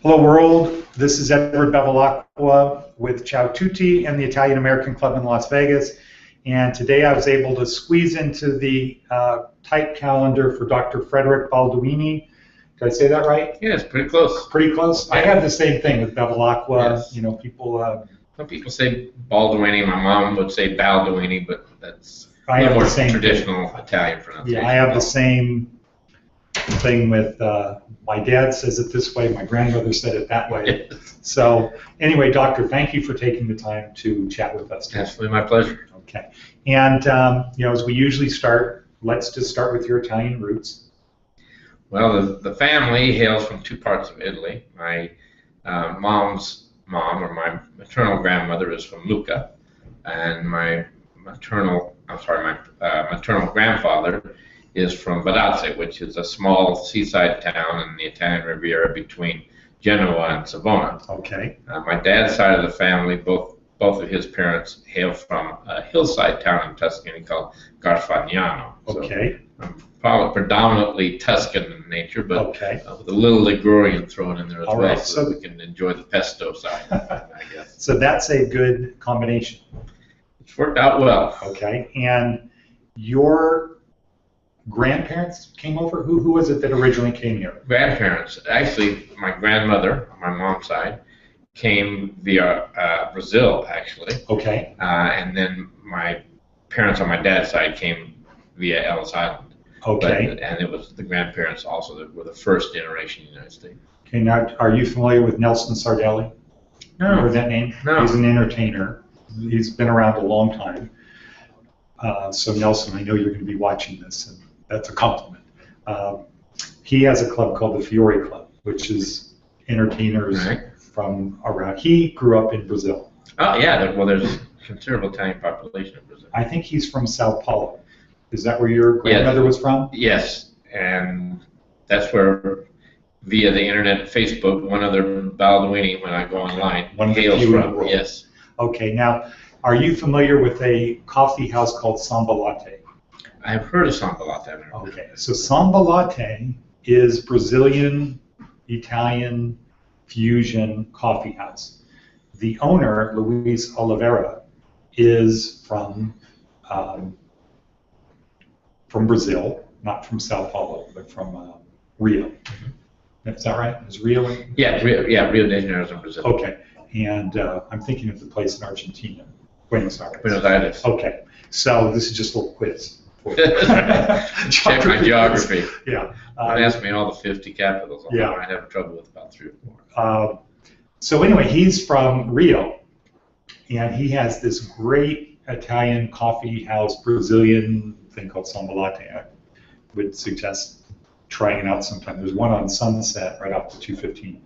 Hello world, this is Edward Bevilacqua with Ciao Tutti and the Italian American Club in Las Vegas. And today I was able to squeeze into the tight calendar for Dr. Frederick Balduini. Did I say that right? Yeah, it's pretty close. Pretty close? Yeah. I have the same thing with Bevilacqua. Yes. You know, people... Some people say Balduini. My mom would say Balduini, but that's I have more the same traditional thing. Italian pronunciation. Yeah, I have the same thing with my dad says it this way, my grandmother said it that way. So anyway, doctor, thank you for taking the time to chat with us today. Absolutely, my pleasure. Okay, and you know, as we usually start, let's just start with your Italian roots. Well, the family hails from two parts of Italy. My mom's mom, or my maternal grandmother, is from Lucca, and my maternal grandfather is from Venetian, which is a small seaside town in the Italian Riviera between Genoa and Savona. Okay. My dad's side of the family, both of his parents hail from a hillside town in Tuscany called Garfagnano. Okay. So I'm probably predominantly Tuscan in nature, but okay. With a little Ligurian thrown in there as all well, right. so that we can enjoy the pesto side, I guess. So that's a good combination. It's worked out well. Okay. And your grandparents came over? Who was it that originally came here? Grandparents. Actually, my grandmother, on my mom's side, came via Brazil, actually. Okay. And then my parents on my dad's side came via Ellis Island. Okay. And it was the grandparents also that were the first generation in the United States. Okay, now are you familiar with Nelson Sardelli? No. Remember that name? No. He's an entertainer. He's been around a long time. So Nelson, I know you're going to be watching this, and that's a compliment. He has a club called the Fiore Club, which is entertainers from around. He grew up in Brazil. Oh, yeah. Well, there's a considerable Italian population in Brazil. I think he's from Sao Paulo. Is that where your grandmother was from? Yes, and that's where, via the internet and Facebook, one other Balduini, when I go online, hails from. Yes. Okay, now, are you familiar with a coffee house called Samba Latte? I have heard of Samba Latte. Okay, so Samba Latte is Brazilian, Italian fusion coffee house. The owner, Luis Oliveira, is from Brazil, not from Sao Paulo, but from Rio. Mm-hmm. Is that right? Is Rio? Rio de Janeiro is in Brazil. Okay, and I'm thinking of the place in Argentina, Buenos Aires. Buenos Aires. Okay, so this is just a little quiz. Check my geography. Yeah. Don't ask me all the 50 capitals. I might have trouble with about 3 or 4. So anyway, he's from Rio, and he has this great Italian coffee house, Brazilian thing called Samba Latte. I would suggest trying it out sometime. There's one on Sunset right off the 215.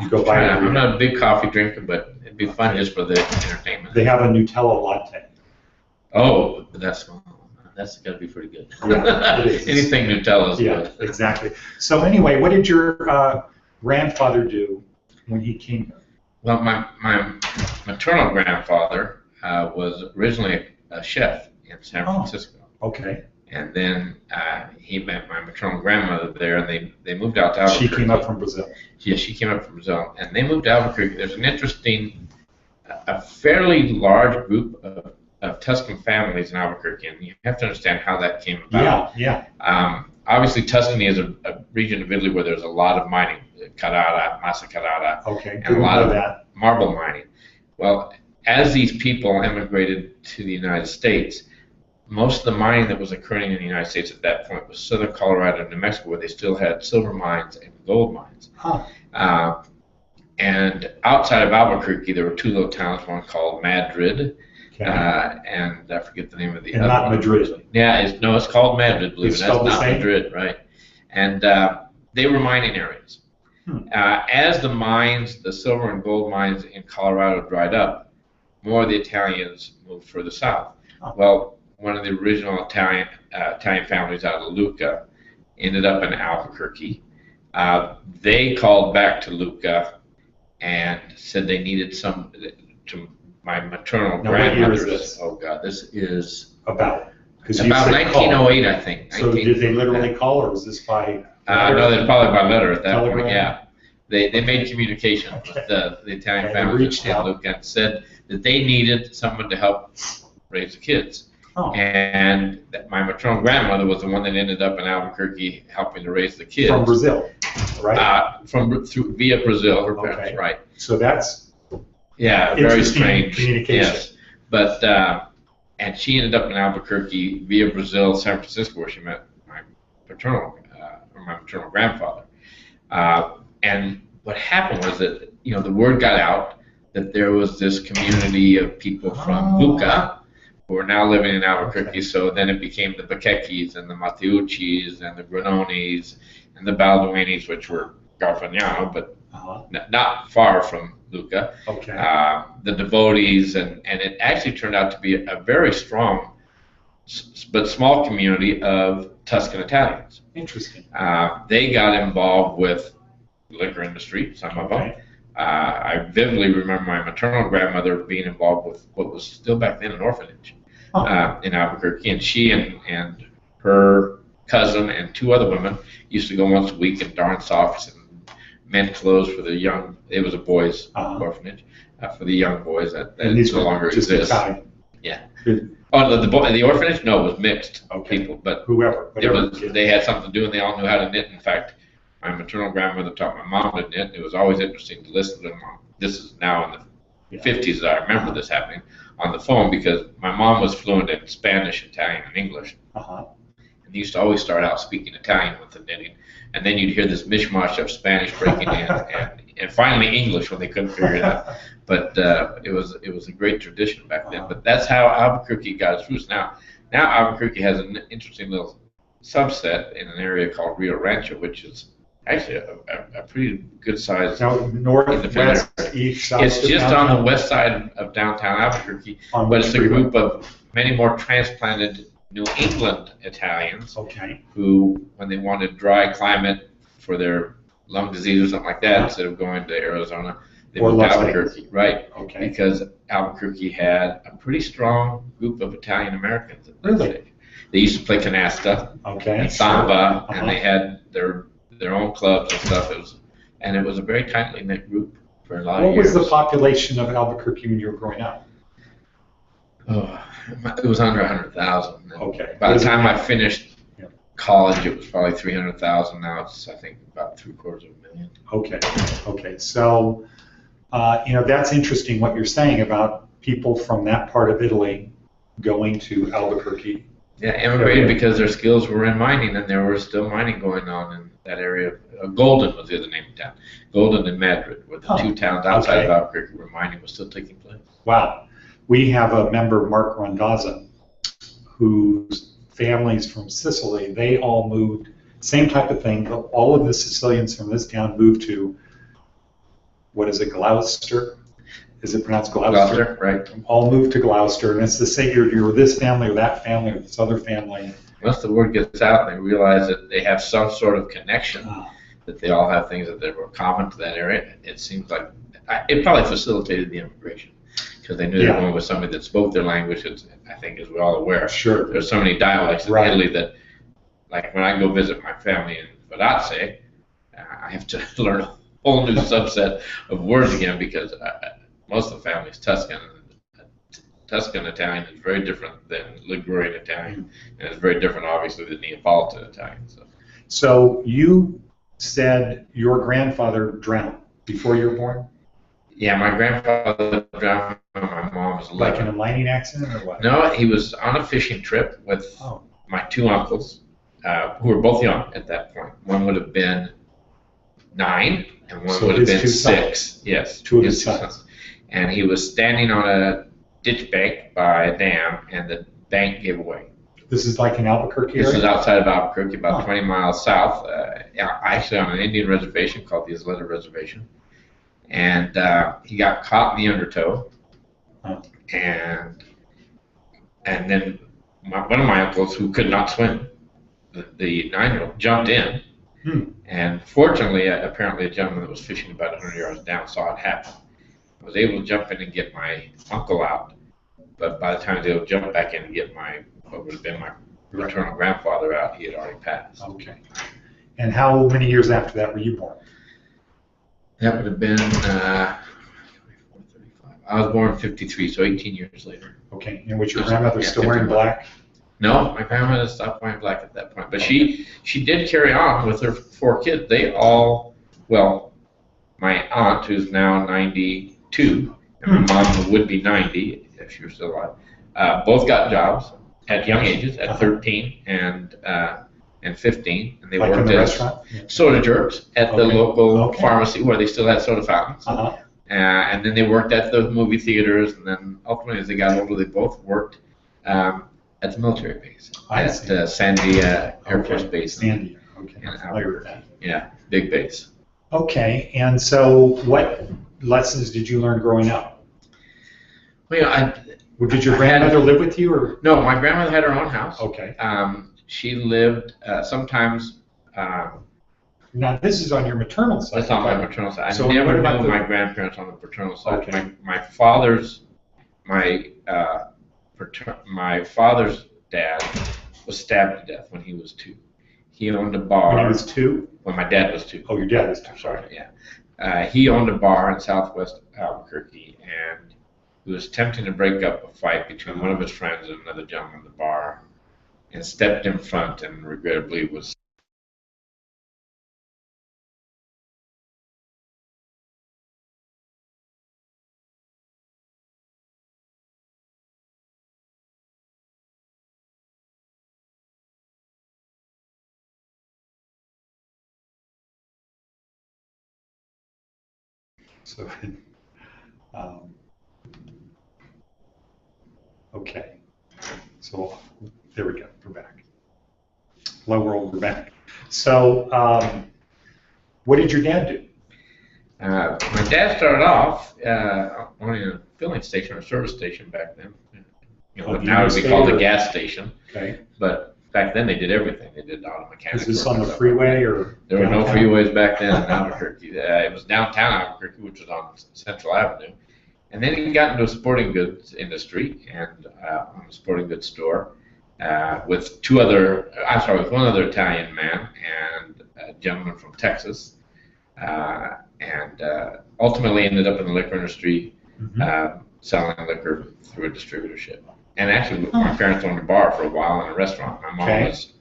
You go by. I'm not a big coffee drinker, but it'd be fun just for the entertainment. They have a Nutella latte. Oh, that's got to be pretty good. Yeah, anything Nutella is good. Yeah, exactly. So anyway, what did your grandfather do when he came here? Well, my maternal grandfather was originally a chef in San Francisco. Okay. And then he met my maternal grandmother there, and they moved out to Albuquerque. She came up from Brazil. Yeah, she came up from Brazil, and they moved to Albuquerque. There's an interesting, a fairly large group of Tuscan families in Albuquerque, and you have to understand how that came about. Yeah. Obviously, Tuscany is a region of Italy where there's a lot of mining, Carrara, Massa Carrara, and a lot of marble mining. Well, as these people emigrated to the United States, most of the mining that was occurring in the United States at that point was southern Colorado and New Mexico, where they still had silver mines and gold mines. And outside of Albuquerque, there were 2 little towns, one called Madrid, and I forget the name of the other not one. Madrid. Yeah, it's called Madrid, believe it or not. It's not Madrid, right. And they were mining areas. As the mines, the silver and gold mines in Colorado dried up, more of the Italians moved further south. Well, one of the original Italian families out of Lucca ended up in Albuquerque. They called back to Lucca and said they needed some to my maternal grandmother's. Oh God, this is about 1908, I think. So did they literally call, or was this by? No, they're probably by letter at that point. Yeah, They made communication with the Italian family in Lucca and said that they needed someone to help raise the kids. Oh. And that my maternal grandmother was the one that ended up in Albuquerque helping to raise the kids. From Brazil, right? Via Brazil, her parents, right. So that's very strange. Communication. Yes. But, and she ended up in Albuquerque via Brazil, San Francisco, where she met my maternal grandfather. And what happened was that, the word got out that there was this community of people from Lucca who are now living in Albuquerque. Okay. So then it became the Baquequis and the Mateuccis and the Granonis and the Balduinis, which were Garfagnano, but not far from Lucca. Okay. The devotees, and it actually turned out to be a very strong but small community of Tuscan Italians. Interesting. They got involved with the liquor industry, some of them. I vividly remember my maternal grandmother being involved with what was still back then an orphanage in Albuquerque, and she and her cousin and two other women used to go once a week and darn socks and mend clothes for the young. It was a boys' orphanage for the young boys that no longer exists. Yeah. Oh, the orphanage? No, it was mixed people, but whoever. They had something to do, and they all knew how to knit. In fact, my maternal grandmother taught my mom to knit. It was always interesting to listen to them. This is now in the 50s that I remember this happening on the phone, because my mom was fluent in Spanish, Italian, and English. And they used to always start out speaking Italian with the knitting, and then you'd hear this mishmash of Spanish breaking in, and finally English when they couldn't figure it out. But it was a great tradition back then. But that's how Albuquerque got its roots. Now Albuquerque has an interesting little subset in an area called Rio Rancho, which is actually a pretty good size. Now, north, west, east, south. It's just on the west side of downtown Albuquerque, but it's a group of many more transplanted New England Italians who, when they wanted dry climate for their lung disease or something like that, instead of going to Arizona, they moved to Albuquerque, right? Because Albuquerque had a pretty strong group of Italian Americans. Really? They used to play canasta and samba, and they had their own clubs and stuff. It was a very tightly knit group for a lot of years. What was the population of Albuquerque when you were growing up? It was under 100,000. Okay. By the time I finished college, it was probably 300,000. Now it's, I think, about 750,000. Okay. So, that's interesting what you're saying about people from that part of Italy going to Albuquerque. Yeah, immigrated because their skills were in mining, and there was still mining going on in that area. Golden was the other name of town. Golden and Madrid were the two towns outside of Albuquerque where mining was still taking place. Wow. We have a member, Mark Rondazza, whose family's from Sicily. They all moved, same type of thing. All of the Sicilians from this town moved to, what is it, Gloucester? Is it pronounced Gloucester? Gloucester, right. All moved to Gloucester, and it's to say you're this family or that family or this other family. Once the word gets out and they realize that they have some sort of connection, that they all have things that were common to that area, it seems like it probably facilitated the immigration, because they knew they were going with somebody that spoke their language. I think, as we're all aware, there's so many dialects in Italy that, like when I go visit my family in Firenze, I have to learn a whole new subset of words again, because most of the family is Tuscan. Tuscan Italian is very different than Ligurian Italian, and it's very different, obviously, than Neapolitan Italian. So you said your grandfather drowned before you were born? Yeah, my grandfather drowned when my mom was 11. Like in a mining accident or what? No, he was on a fishing trip with my two uncles, who were both young at that point. One would have been 9, and one would have been 6. Yes, two of his sons. And he was standing on a ditch bank by a dam, and the bank gave away. This is like in Albuquerque area? This is outside of Albuquerque, about 20 miles south, actually on an Indian reservation called the Isleta Reservation. And he got caught in the undertow, and then one of my uncles, who could not swim, the 9-year-old, jumped in, and fortunately, apparently a gentleman that was fishing about 100 yards down saw it happen. I was able to jump in and get my uncle out, but by the time they would jump back in and get what would have been my maternal grandfather out, he had already passed. Okay. And how many years after that were you born? That would have been 35. I was born in 53, so 18 years later. Okay, and was your grandmother still wearing black? No, my grandmother stopped wearing black at that point. But she did carry on with her 4 kids. They all, well, my aunt, who's now 92, and my mom, who would be 90 if she were still alive, both got jobs at young ages, at 13 and 15, and they like worked in the as restaurant? soda jerks at the local pharmacy where they still had soda fountains. And then they worked at the movie theaters, and then ultimately, as they got older, they both worked at the military base, at Sandia Air Force Base. Sandia, okay. Yeah, big base. Okay, and so what lessons did you learn growing up? Well, did your grandmother live with you, or? No, my grandmother had her own house. Okay. She lived sometimes. Now this is on your maternal side. That's on my maternal side. I never knew my grandparents on the paternal side. Okay. My father's dad was stabbed to death when he was 2. He owned a bar. When he was 2? When my dad was 2. Oh, your dad was 2. Sorry, yeah. He owned a bar in southwest Albuquerque, and he was attempting to break up a fight between one of his friends and another gentleman in the bar, and stepped in front and regrettably was. So, okay. So there we go. We're back. Hello world, we're back. So, what did your dad do? My dad started off on a filling station or service station back then. Now it would be called a gas station. Okay. But back then they did everything. They did auto mechanics. Is this on the freeway or? There were no freeways back then in Albuquerque. It was downtown Albuquerque, which was on Central Avenue. And then he got into a sporting goods industry and on a sporting goods store with one other Italian man and a gentleman from Texas. And ultimately ended up in the liquor industry, selling liquor through a distributorship. And actually, my parents owned a bar for a while and a restaurant. My mom was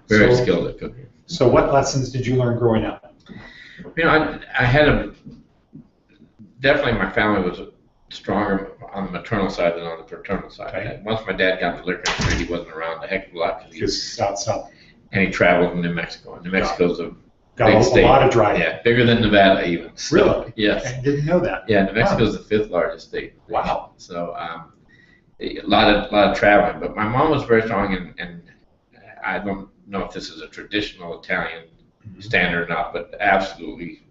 very skilled at cooking. So what lessons did you learn growing up? I had definitely my family was stronger on the maternal side than on the paternal side. Okay. Once my dad got in the liquor industry, he wasn't around a heck of a lot. Just south. And he traveled in New Mexico. And New Mexico's a big state. A lot of driving. Yeah, bigger than Nevada even. So, really? Yes. I didn't know that. Yeah, New Mexico's the 5th largest state. Wow. So a lot of traveling. But my mom was very strong, and I don't know if this is a traditional Italian standard or not, but absolutely,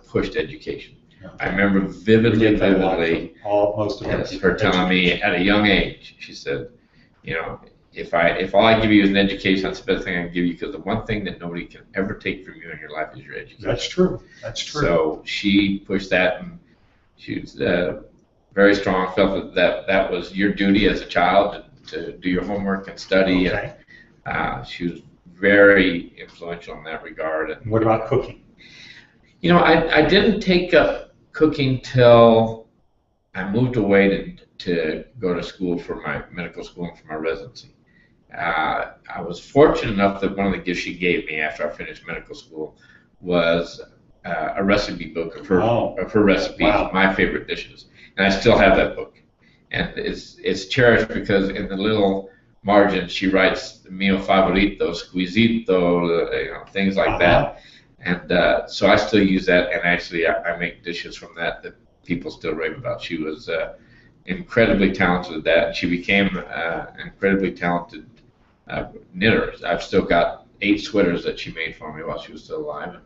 pushed education. Okay. I remember vividly, most of her telling me at a young age, she said, if all I give you is an education, that's the best thing I can give you, because the one thing that nobody can ever take from you in your life is your education. That's true. That's true. So she pushed that, and she was very strong, felt that was your duty as a child to do your homework and study. Okay. And she was very influential in that regard. And what about cooking? I didn't take up cooking till I moved away to go to school for my medical school and for my residency. I was fortunate enough that one of the gifts she gave me after I finished medical school was a recipe book of her recipes, my favorite dishes, and I still have that book. And it's cherished because in the little margin she writes mio favorito, squisito, things like that. And so I still use that, and actually I make dishes from that people still rave about. She was incredibly talented at that. She became an incredibly talented knitter. I've still got 8 sweaters that she made for me while she was still alive. And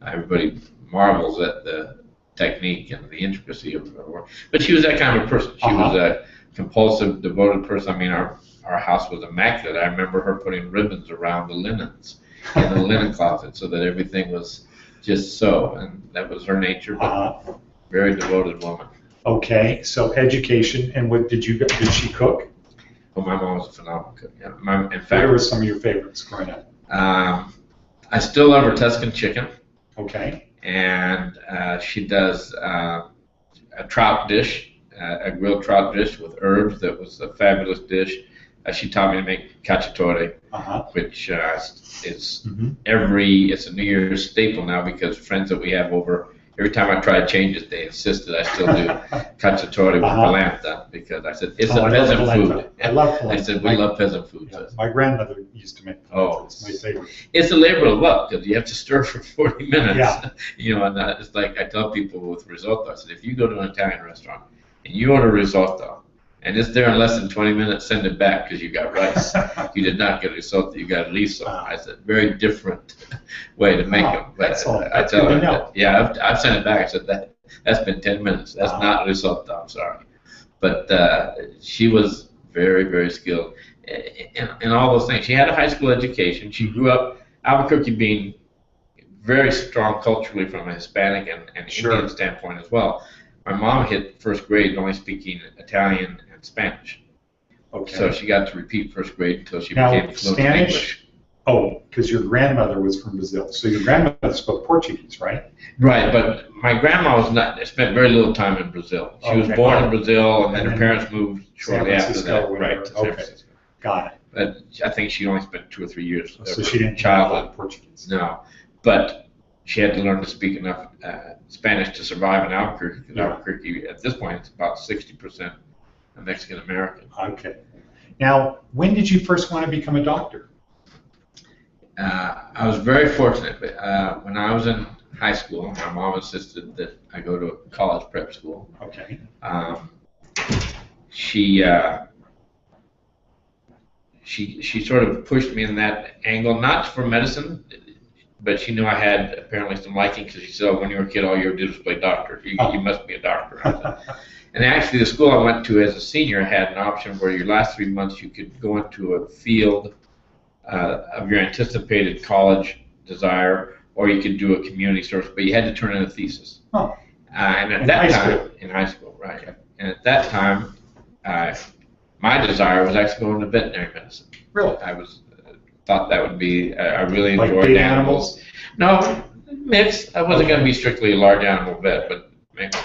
everybody marvels at the technique and the intricacy of her work. But she was that kind of a person. She was a compulsive, devoted person. I mean, our house was immaculate. I remember her putting ribbons around the linens in the linen closet so that everything was just so. And that was her nature, but very devoted woman. Okay, so education, and did she cook? Oh, my mom was a phenomenal cook. Yeah. In fact, what were some of your favorites growing up? I still love her Tuscan chicken. Okay. and she does a trout dish, a grilled trout dish with herbs. That was a fabulous dish. She taught me to make cacciatore, which is it's a New Year's staple now, because friends that we have over, every time I try to change it, they insist that I still do cacciatore with polenta, because I said it's a peasant food. I love polenta. I said we love peasant food. Yeah, my grandmother used to make polenta. It's my favorite. It's a labor of love, because you have to stir for 40 minutes. Yeah. You know, and it's like I tell people with risotto. I said, if you go to an Italian restaurant and you order risotto, and it's there in less than 20 minutes, send it back, because you got rice. You did not get risotto, you got riso. I said, very different way to make them. But I tell her, yeah, I've sent it back. I said, that's been 10 minutes. That's not risotto, I'm sorry. But she was very, very skilled in all those things. She had a high school education. She grew up, Albuquerque being very strong culturally from a Hispanic and Indian standpoint as well. My mom hit first grade only speaking Italian and Spanish. Okay. So she got to repeat first grade until she became fluent in English. Oh, because your grandmother was from Brazil. So your grandmother spoke Portuguese, right? Right, but my grandma spent very little time in Brazil. She was born in Brazil, and then her parents moved shortly after that. Right, to San Francisco. Got it. But I think she only spent 2 or 3 years. So she didn't childhood Portuguese. No, but she had to learn to speak enough Spanish to survive in Albuquerque. Because Albuquerque, at this point, it's about 60% Mexican American. Okay. Now, when did you first want to become a doctor? I was very fortunate. When I was in high school, my mom insisted that I go to a college prep school. Okay. She sort of pushed me in that angle, not for medicine, but she knew I had apparently some liking, because she said, oh, when you were a kid, all you ever did was play doctor. You must be a doctor. And actually, the school I went to as a senior had an option where your last 3 months you could go into a field of your anticipated college desire, or you could do a community service, but you had to turn in a thesis. Oh. And at that time, in high school, right? Okay. And at that time, my desire was actually going to veterinary medicine. Really? I thought that would be, I really enjoyed animals. No, mixed. I wasn't going to be strictly a large animal vet, but maybe.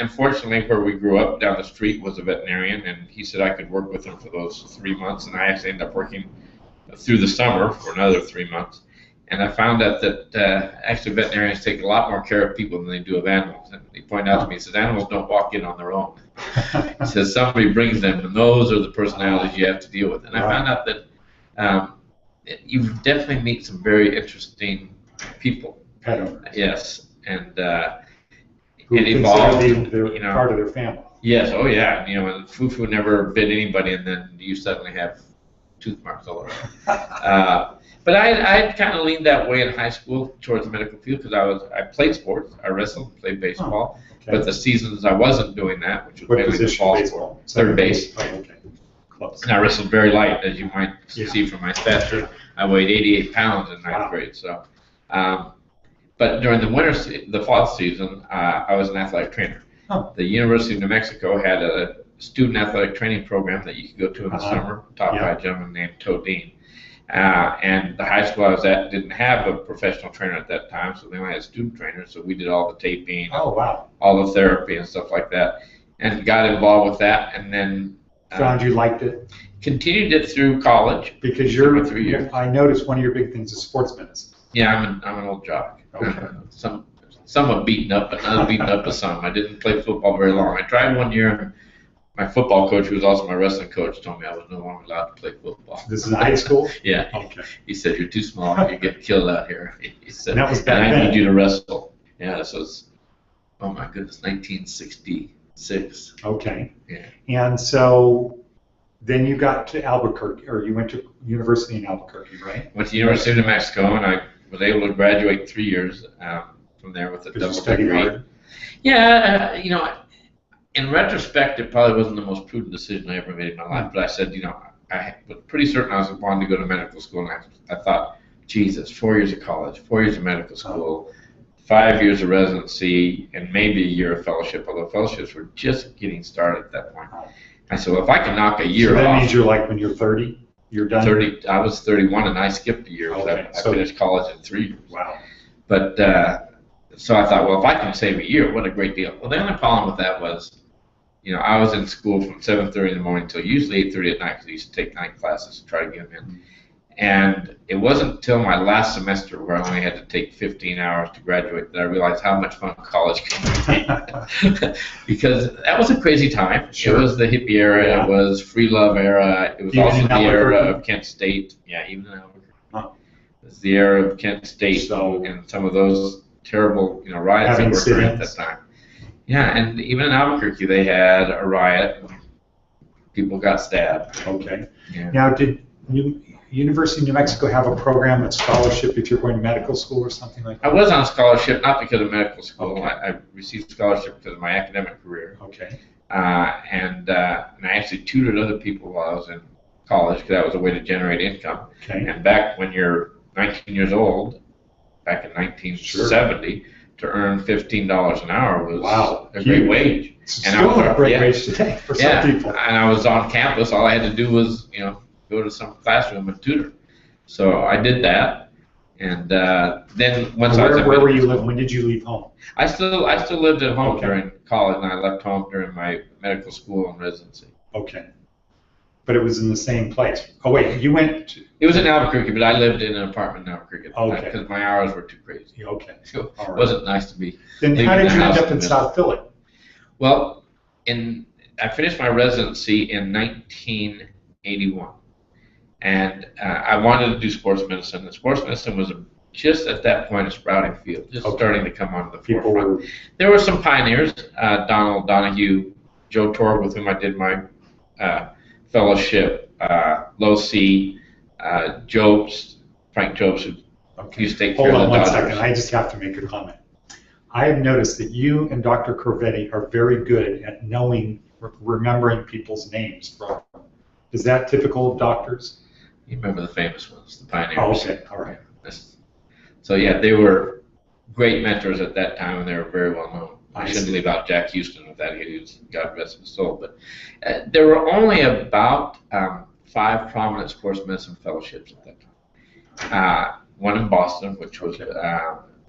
Unfortunately, where we grew up down the street was a veterinarian, and he said I could work with him for those 3 months, and I actually ended up working through the summer for another 3 months. And I found out that actually veterinarians take a lot more care of people than they do of animals. And he pointed out to me, he says, animals don't walk in on their own. He says, somebody brings them, and those are the personalities you have to deal with. And I found out that you definitely meet some very interesting people. Pet owners. Yes. And who it evolved. They're part of their family. Yes, oh yeah. You know, Fufu never bit anybody, and then you suddenly have tooth marks all around. But I kind of leaned that way in high school towards the medical field, because I played sports. I wrestled, played baseball. But the seasons I wasn't doing that, which was mainly the fall sport, third base. Oh, okay. Close. And I wrestled very light, as you might see from my stature. I weighed 88 pounds in ninth grade. So, but during the fall season, I was an athletic trainer. Oh. The University of New Mexico had a student athletic training program that you could go to in the summer, taught by a gentleman named Todine. And the high school I was at didn't have a professional trainer at that time, so they only had student trainers. So we did all the taping, all the therapy and stuff like that, and got involved with that. And then found you liked it. Continued it through college, because you're 3 years. I noticed one of your big things is sports medicine. Yeah, I'm an old jock. Okay. Somewhat beaten up, but not as beaten up as some. I didn't play football very long. I tried 1 year, and my football coach, who was also my wrestling coach, told me I was no longer allowed to play football. This is high school? Yeah. Okay. He said, you're too small. You get killed out here. He said, and that was back then. I need you to wrestle. Yeah, this was, oh my goodness, 1966. Okay. Yeah. And so then you got to Albuquerque, or you went to university in Albuquerque, right? Went to the University of New Mexico, and I was able to graduate in 3 years from there with a double degree. Hard? Yeah, you know, in retrospect, it probably wasn't the most prudent decision I ever made in my life. But I said, you know, I was pretty certain I was wanting to go to medical school, and I thought, Jesus, 4 years of college, 4 years of medical school, 5 years of residency, and maybe a year of fellowship, although fellowships were just getting started at that point. I said, well, if I can knock a year off. So that means you're like when you're 30, you're done? 30. I was 31, and I skipped a year. Okay. I finished college in 3 years. Wow. But so I thought, well, if I can save a year, what a great deal. Well, the only problem with that was, I was in school from 7:30 in the morning until usually 8:30 at night because I used to take night classes to try to get them in. And it wasn't until my last semester where I only had to take 15 hours to graduate that I realized how much fun college can be. Because that was a crazy time. Sure. It was the hippie era. Yeah. It was free love era. It was even also the era of Kent State. Yeah, even in Albuquerque. Huh. It was the era of Kent State and some of those terrible riots that were occurring at that time. Yeah, and even in Albuquerque they had a riot. People got stabbed. Okay. Yeah. Now, did University of New Mexico have a program of scholarship if you're going to medical school or something like that? I was on scholarship, not because of medical school. Okay. I received scholarship because of my academic career. Okay. And I actually tutored other people while I was in college because that was a way to generate income. Okay. And back when you're 19 years old, back in 1970, to earn $15 an hour was a great wage. And I was a great wage today for some people. And I was on campus. All I had to do was, go to some classroom and tutor. So I did that, and then once where were you living? When did you leave home? I still lived at home during college, and I left home during my medical school and residency. Okay, but it was in the same place. Oh wait, you went to... It was in Albuquerque, but I lived in an apartment in Albuquerque because my hours were too crazy. Okay, so it wasn't nice to be. Then how did you end up in South Philly? Well, I finished my residency in 1981. And I wanted to do sports medicine. And sports medicine was just at that point a sprouting field, just starting to come onto the forefront. There were some pioneers, Donald Donahue, Joe Torg, with whom I did my fellowship, Low C, Jobst, Frank Jobst, who used to take care of the Dodgers. Hold on 1 second. I just have to make a comment. I have noticed that you and Dr. Crovetti are very good at remembering people's names. Is that typical of doctors? You remember the famous ones, the pioneers. Oh, okay, all right. So yeah, they were great mentors at that time, and they were very well known. I shouldn't leave out Jack Houston with that. He was, God rest his soul. But there were only about 5 prominent sports medicine fellowships at that time. One in Boston, which was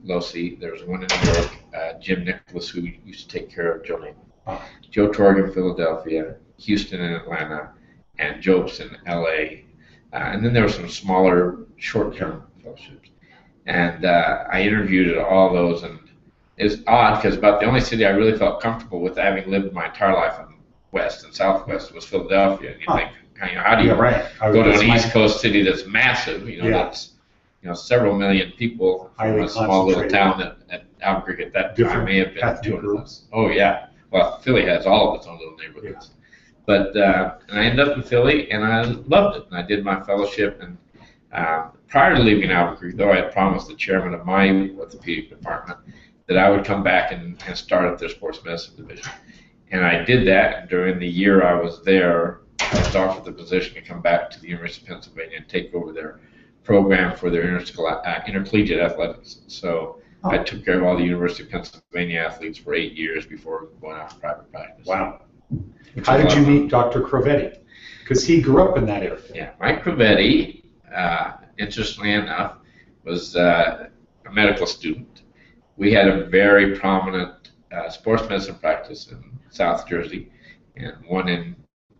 Low C. There was one in New York, Jim Nicholas, who used to take care of Joe Namath. Joe Torg in Philadelphia, Houston in Atlanta, and Jobst in L.A. And then there were some smaller, short-term fellowships. And I interviewed at all those, and it's odd because about the only city I really felt comfortable with, having lived my entire life in West and Southwest, was Philadelphia. And you think, how do you go to an East Coast city that's massive? That's several million people from a small little town that Albuquerque at that time may have been 200,000. Oh yeah, well Philly has all of its own little neighborhoods. Yeah. But and I ended up in Philly, and I loved it. And I did my fellowship. And prior to leaving Albuquerque, though, I had promised the chairman of my orthopedic department that I would come back and start at their sports medicine division. And I did that. And during the year I was there, I was offered the position to come back to the University of Pennsylvania and take over their program for their intercollegiate athletics. So I took care of all the University of Pennsylvania athletes for 8 years before going out to private practice. Wow. How did you meet Dr. Crovetti? Because he grew up in that area. Yeah, Mike Crovetti, interestingly enough, was a medical student. We had a very prominent sports medicine practice in South Jersey, and one in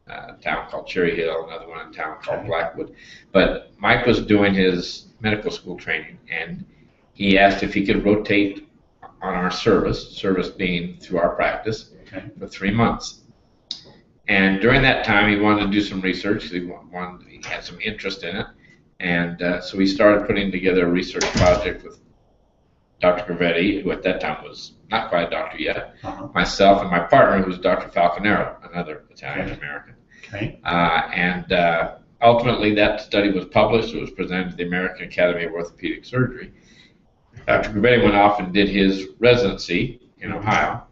a town called Cherry Hill, another one in a town called Blackwood. But Mike was doing his medical school training, and he asked if he could rotate on our service being through our practice, for 3 months. And during that time, he wanted to do some research. He had some interest in it. And so we started putting together a research project with Dr. Crovetti, who at that time was not quite a doctor yet, myself, and my partner, who was Dr. Falconero, another Italian-American. And ultimately, that study was published. It was presented to the American Academy of Orthopedic Surgery. Dr. Crovetti went off and did his residency in Ohio.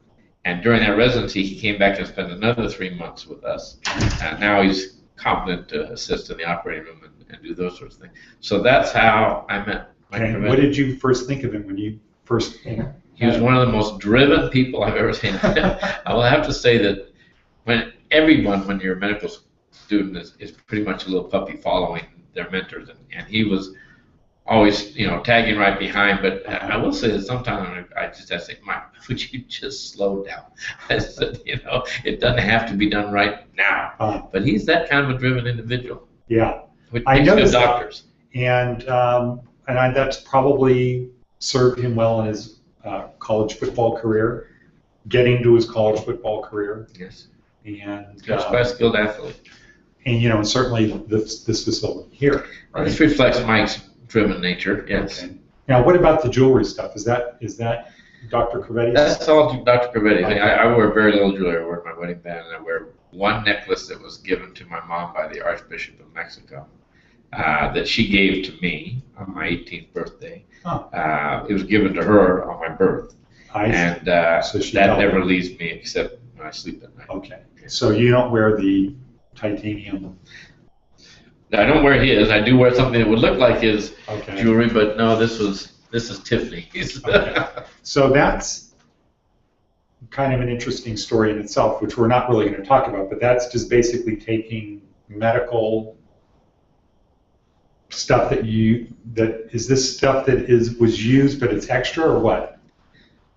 And during that residency, he came back and spent another 3 months with us. And now he's competent to assist in the operating room and do those sorts of things. So that's how I met Mike Crovetti. What did you first think of him when you first came? He was one of the most driven people I've ever seen. I will have to say that when you're a medical student, is pretty much a little puppy following their mentors. And he was always, tagging right behind. But I will say that sometimes I just have to say, Mike, would you just slow down? I said, it doesn't have to be done right now. But he's that kind of a driven individual. Yeah. Which makes good doctors. And that's probably served him well in his college football career, getting to his college football career. Yes. And quite a skilled athlete. And certainly this facility here. Right? This reflects Mike's driven nature. Yes. Okay. Now, what about the jewelry stuff? Is that Dr. Crovetti? That's all Dr. Crovetti. Okay. I wear very little jewelry. I wear my wedding band, and I wear one necklace that was given to my mom by the Archbishop of Mexico. That she gave to me on my 18th birthday. It was given to her on my birth. And so that never leaves me except when I sleep at night. Okay. So you don't wear the titanium? I don't wear his. I do wear something that would look like his jewelry, but no, this is Tiffany's. Okay. So that's kind of an interesting story in itself, which we're not really going to talk about, but that's just basically taking medical stuff is this stuff that was used but it's extra, or what?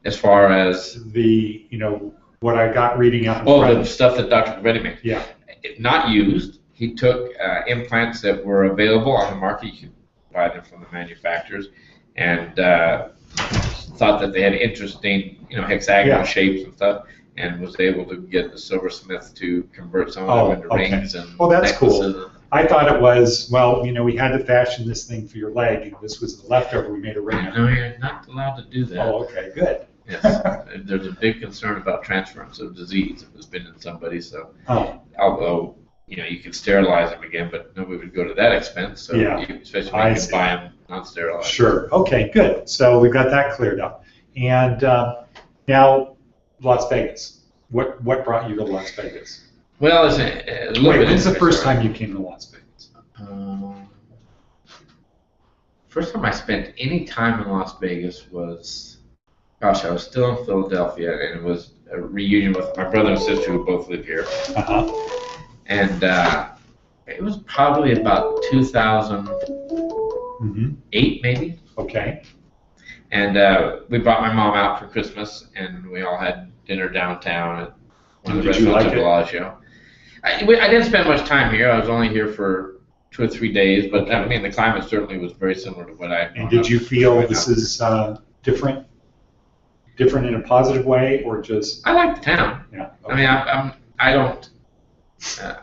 As far as the what I got reading out. The stuff that Dr. Perfetti made. Yeah. Not used. He took implants that were available on the market. You could buy them from the manufacturers, and thought that they had interesting hexagonal shapes and stuff, and was able to get the silversmith to convert some of them into rings and that's cool. I thought it was, we had to fashion this thing for your leg, and this was the leftover. We made a ring. No, you're not allowed to do that. Oh, okay, good. Yes, there's a big concern about transference of disease if it's been in somebody. So, although you could sterilize them again, but nobody would go to that expense. So, especially when you can buy them non-sterilized. Sure. Okay, good. So we've got that cleared up. And now, Las Vegas. What brought you to Las Vegas? Well, when's the first time you came to Las Vegas? First time I spent any time in Las Vegas was, I was still in Philadelphia, and it was a reunion with my brother and sister who both live here. And it was probably about 2008, maybe. Okay. And we brought my mom out for Christmas, and we all had dinner downtown at one of the restaurants at Bellagio. I didn't spend much time here. I was only here for 2 or 3 days, but the climate certainly was very similar to what I had. And did you feel this is different in a positive way, or just? I like the town. Yeah. Okay.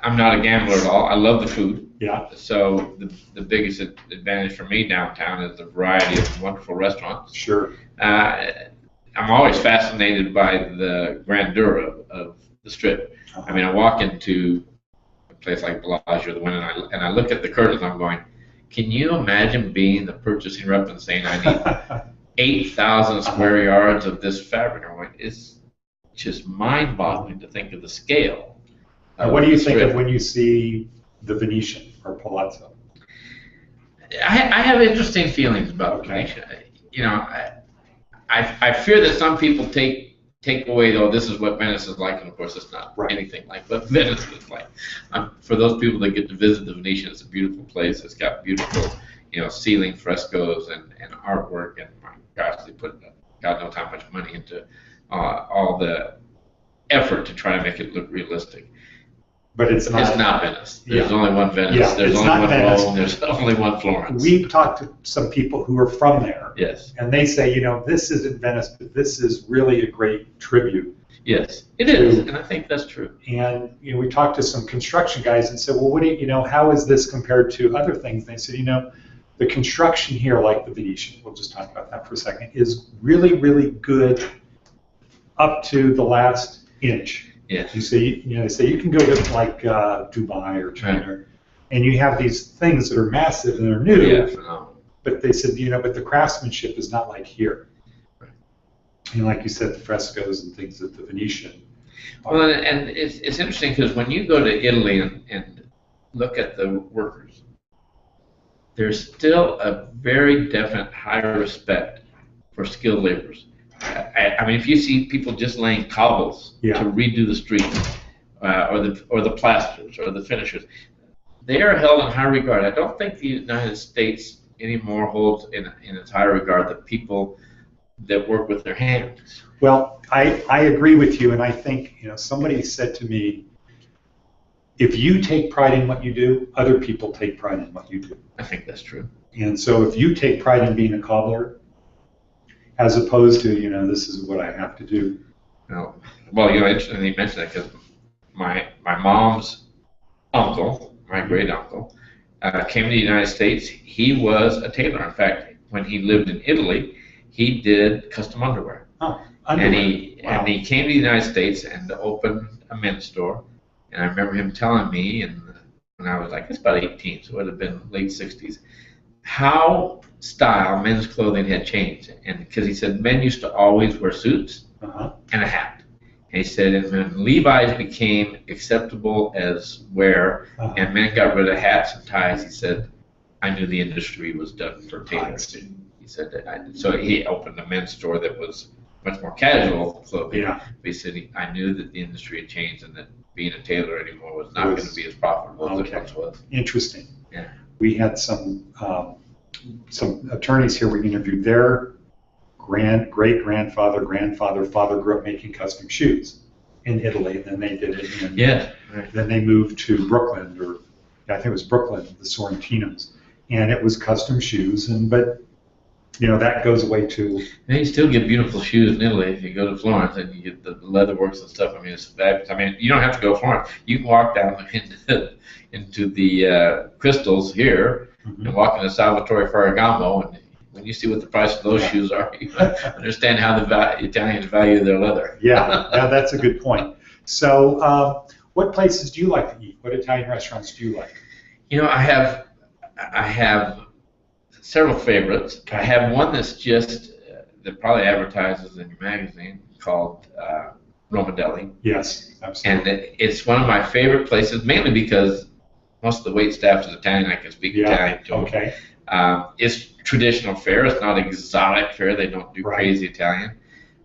I'm not a gambler at all. I love the food. Yeah. So the biggest advantage for me downtown is the variety of wonderful restaurants. Sure. I'm always fascinated by the grandeur of the Strip. I walk into a place like Bellagio, the one, and I look at the curtains. I'm going, can you imagine being the purchasing rep and saying I need 8,000 square yards of this fabric? I'm going, it's just mind-boggling to think of the scale. What do you think of when you see the Venetian or Palazzo? I have interesting feelings about Venetian. I fear that some people take away, this is what Venice is like, and of course it's not anything like what Venice is like. For those people that get to visit the Venetian, it's a beautiful place. It's got beautiful, ceiling frescoes and artwork, and my gosh, they put God knows how much money into all the effort to try to make it look realistic. But it's not. It's not Venice. There's only one Venice. Yeah, there's only one Rome. There's only one Florence. We've talked to some people who are from there. Yes. And they say, this isn't Venice, but this is really a great tribute. Yes, it is, and I think that's true. And we talked to some construction guys and said, well, what do how is this compared to other things? And they said, the construction here, like the Venetian, we'll just talk about that for a second, is really, really good up to the last inch. Yes. You see, they say you can go to like Dubai or China, and you have these things that are massive and they're new. Yeah, but they said, but the craftsmanship is not like here. Right. And like you said, the frescoes and things at the Venetian. Well, and it's interesting because when you go to Italy and look at the workers, there's still a very definite higher respect for skilled laborers. If you see people just laying cobbles to redo the streets, or the plasters or the finishers, they are held in high regard. I don't think the United States anymore holds in its high regard the people that work with their hands. Well, I agree with you, and I think, somebody said to me, if you take pride in what you do, other people take pride in what you do. I think that's true. And so if you take pride in being a cobbler, as opposed to, this is what I have to do. Well, interesting you mentioned that, because my mom's uncle, my great uncle, came to the United States. He was a tailor. In fact, when he lived in Italy, he did custom underwear. Oh, underwear. And he came to the United States and opened a men's store. And I remember him telling me, and when I was it's about 18, so it would have been late 60s, how men's clothing had changed. And because he said men used to always wear suits and a hat. And he said, and when Levi's became acceptable as wear, and men got rid of hats and ties, he said, I knew the industry was done for tailors. He said that. So he opened a men's store that was much more casual clothing. Yeah. But he said, I knew that the industry had changed and that being a tailor anymore was not going to be as profitable as it once was. Interesting. Yeah. We had some attorneys here. We interviewed their great-grandfather, father grew up making custom shoes in Italy, and then they did it. And then they moved to Brooklyn, or I think it was Brooklyn, the Sorrentinos, and it was custom shoes. But that goes away too. And you still get beautiful shoes in Italy if you go to Florence, and you get the leatherworks and stuff. I mean, it's fabulous. I mean, you don't have to go to Florence. You can walk down into the Crystals here and walk into Salvatore Ferragamo, and when you see what the price of those shoes are, you understand how the Italians value their leather. Yeah, that's a good point. So, what places do you like to eat? What Italian restaurants do you like? I have several favorites. I have one that's just that probably advertises in your magazine called Roma Deli. Yes, absolutely. And it's one of my favorite places, mainly because most of the wait staff is Italian. I can speak Italian to them. Okay. It's traditional fare. It's not exotic fare. They don't do crazy Italian.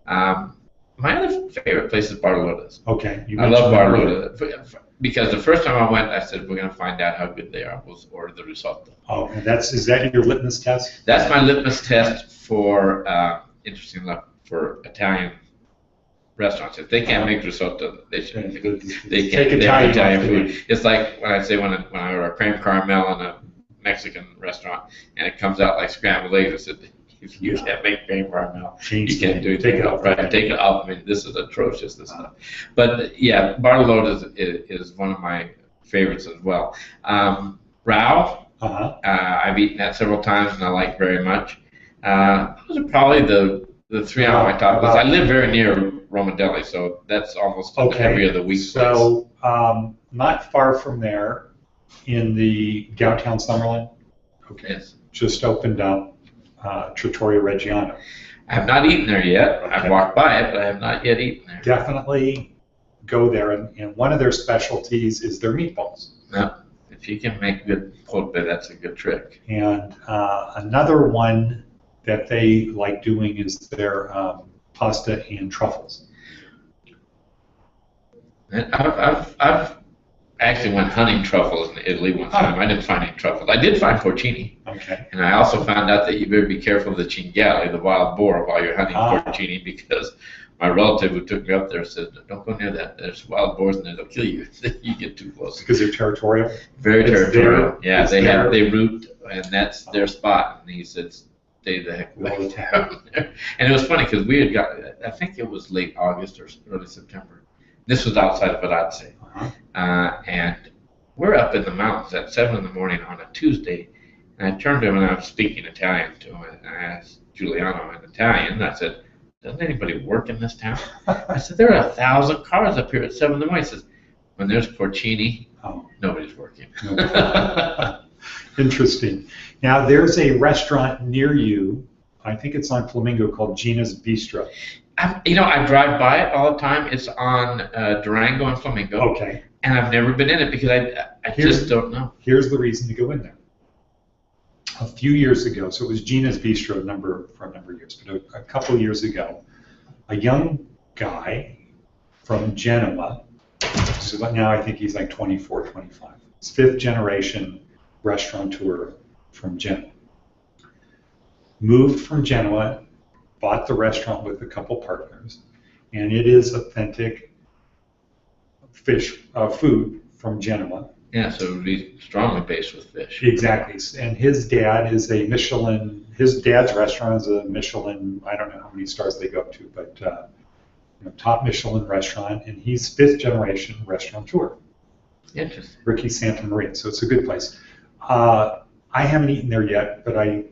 My other favorite place is Bartolotto's. Okay. I love Bartolotto's because the first time I went, I said, we're going to find out how good they are. We'll order the risotto. Oh, and is that your litmus test? That's my litmus test for, interesting enough, for Italian restaurants. If they can't make risotto, they should. They can't make Italian food. It's like when I say when I order a creme caramel in a Mexican restaurant and it comes out like scrambled eggs, I said, if you can't make creme caramel, you can't do anything else. Right? Take it up. I mean, this is atrocious. This stuff. But yeah, Bartolotto's is one of my favorites as well. Rao, I've eaten that several times and I like very much. Those are probably the three on my top list. I live very near Roma Deli, so that's almost every other week. So not far from there, in the downtown Summerlin, yes. Just opened up Trattoria Reggia. I have not eaten there yet. I've walked by it, but I have not yet eaten there. Definitely go there, and one of their specialties is their meatballs. No, if you can make good pulpe, that's a good trick. And another one that they like doing is their pasta and truffles. And I've actually went hunting truffles in Italy one time. I didn't find any truffles. I did find porcini. Okay. And I also found out that you better be careful of the cinghiale, the wild boar, while you're hunting porcini, because my relative who took me up there said, don't go near that. There's wild boars in there. They'll kill you if you get too close. Because they're territorial? Very territorial. Yeah, they root, and that's their spot. And he said, stay the heck away down there. And it was funny because we had got, I think it was late August or early September. This was outside of Varazze. And we're up in the mountains at 7 in the morning on a Tuesday. And I turned to him and I was speaking Italian to him. And I asked Giuliano in Italian. And I said, doesn't anybody work in this town? I said, there are 1,000 cars up here at 7 in the morning. He says, when there's porcini, nobody's working. Interesting. Now, there's a restaurant near you, I think it's on Flamingo, called Ginas Bistro. I drive by it all the time. It's on Durango and Flamingo. Okay. And I've never been in it because I just don't know. Here's the reason to go in there. A few years ago, so it was Ginas Bistro for a number of years, but a couple of years ago, a young guy from Genoa, so now I think he's like 24, 25. He's fifth generation restaurateur from Genoa. moved from Genoa, bought the restaurant with a couple partners, and it is authentic food from Genoa. Yeah, so it would be strongly based with fish. Exactly. And his dad is a Michelin, his dad's restaurant is a Michelin, I don't know how many stars they go up to, but top Michelin restaurant, and he's 5th generation restaurateur. Interesting. Ricky Santa Maria, so it's a good place. I haven't eaten there yet, but I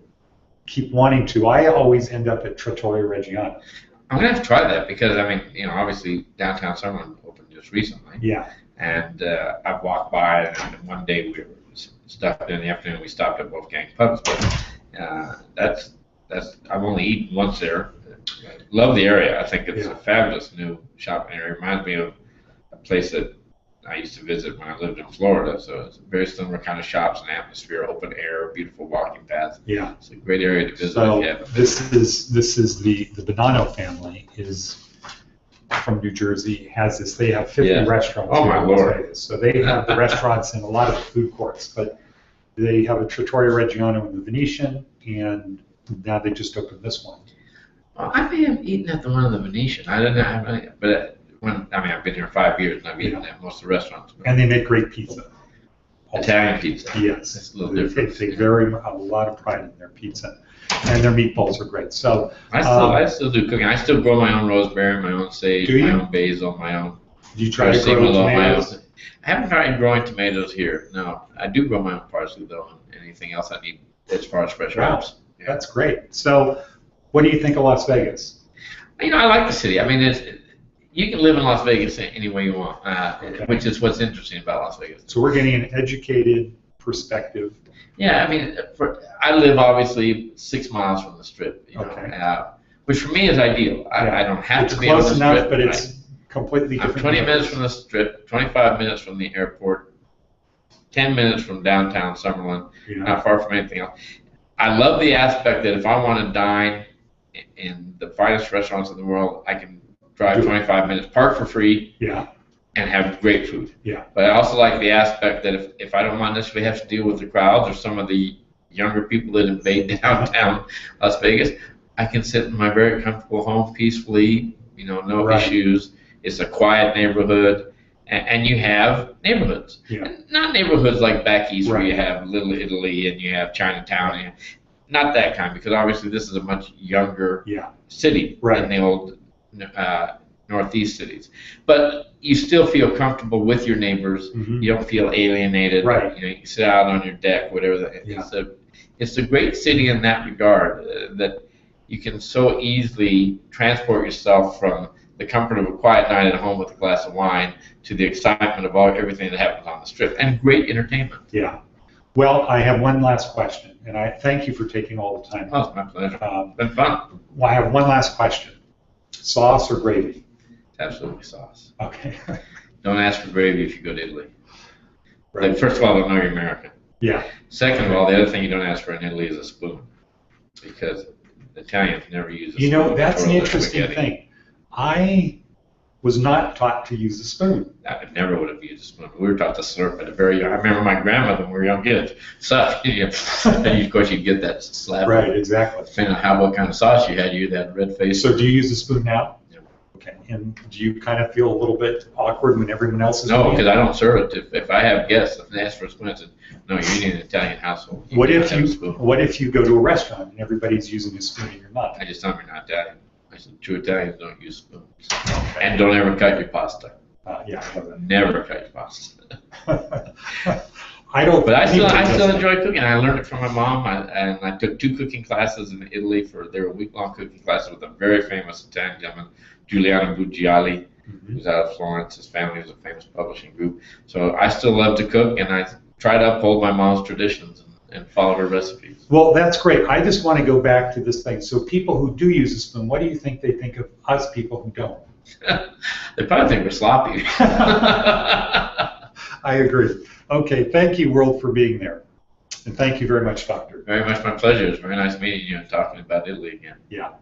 keep wanting to. I always end up at Trattoria Reggia. I'm going to have to try that because, I mean, obviously downtown Summerlin opened just recently. Yeah. And I've walked by, and one day we were stuffed in the afternoon. We stopped at Wolfgang Pubs, but I've only eaten once there. Love the area. I think it's a fabulous new shopping area. It reminds me of a place that I used to visit when I lived in Florida. So it's a very similar kind of shops and atmosphere, open air, beautiful walking paths. Yeah, it's a great area to visit. So this is the Bonanno family is from New Jersey. Has this? They have 50 restaurants. Oh my Lord! Vegas. So they have the restaurants in a lot of the food courts, but they have a Trattoria Reggiano in the Venetian, and now they just opened this one. Well, I may have eaten at the one in the Venetian. I don't know, but I've been here 5 years and I've eaten at most of the restaurants. And they make great pizza. Italian pizza. Yes, it's a little different. They take a lot of pride in their pizza, and their meatballs are great. So I still do cooking. I still grow my own rosemary, my own sage, my own basil, my own. Do you try to grow tomatoes? I haven't tried growing tomatoes here. No, I do grow my own parsley though, and anything else I need as far as fresh herbs. Yeah. That's great. So, what do you think of Las Vegas? I like the city. I mean, you can live in Las Vegas any way you want, which is what's interesting about Las Vegas. So we're getting an educated perspective. Yeah, I mean, I live obviously 6 miles from the Strip, which for me is ideal. I don't have to be on the Strip. It's close enough, but it's completely different. I'm 20 minutes from the Strip, 25 minutes from the airport, 10 minutes from downtown Summerlin, not far from anything else. I love the aspect that if I want to dine in the finest restaurants in the world, I can drive 25 minutes, park for free, and have great food. Yeah. But I also like the aspect that if I don't want to necessarily have to deal with the crowds or some of the younger people that invade downtown Las Vegas, I can sit in my very comfortable home peacefully, no issues. It's a quiet neighborhood, and you have neighborhoods. Yeah. Not neighborhoods like back east where you have Little Italy and you have Chinatown. And not that kind, because obviously this is a much younger city than the old northeast cities. But you still feel comfortable with your neighbors. Mm-hmm. You don't feel alienated. Right. You can sit out on your deck, whatever. It's a great city in that regard, that you can so easily transport yourself from the comfort of a quiet night at home with a glass of wine to the excitement of everything that happens on the Strip, and great entertainment. Yeah. Well, I have one last question, and I thank you for taking all the time. Oh, it's my pleasure. It's been fun. Well, I have one last question. Sauce or gravy? Absolutely sauce. Okay. Don't ask for gravy if you go to Italy. Right. First of all, they'll know you're American. Yeah. Second of all, the other thing you don't ask for in Italy is a spoon, because Italians never use a spoon. That's the interesting thing. I was not taught to use a spoon. I never would have used a spoon. We were taught to slurp at a very young. I remember my grandmother when we were young kids. So, and of course you'd get that slap. Right, exactly. Depending on what kind of sauce you had, you had that red face. So do you use a spoon now? No. Okay. And do you kind of feel a little bit awkward when everyone else is No, because I don't serve it. If I have guests, if they ask for a spoon, I said, no, you're eating an Italian household. What if you go to a restaurant and everybody's using a spoon and you're not? I just tell them you're not Italian. I said, true Italians don't use spoons. Okay. And don't ever cut your pasta. Never cut your pasta. I don't. But I still enjoy cooking. I learned it from my mom, and I took 2 cooking classes in Italy. They were week-long cooking classes with a very famous Italian gentleman, Giuliano Bucciali, who's out of Florence. His family was a famous publishing group. So I still love to cook, and I try to uphold my mom's traditions and follow her recipes. Well, that's great. I just want to go back to this thing. So people who do use a spoon, what do you think they think of us people who don't? They probably think we're sloppy. I agree. Okay, thank you, World, for being there. And thank you very much, Doctor. Very much my pleasure. It's very nice meeting you and talking about Italy again. Yeah.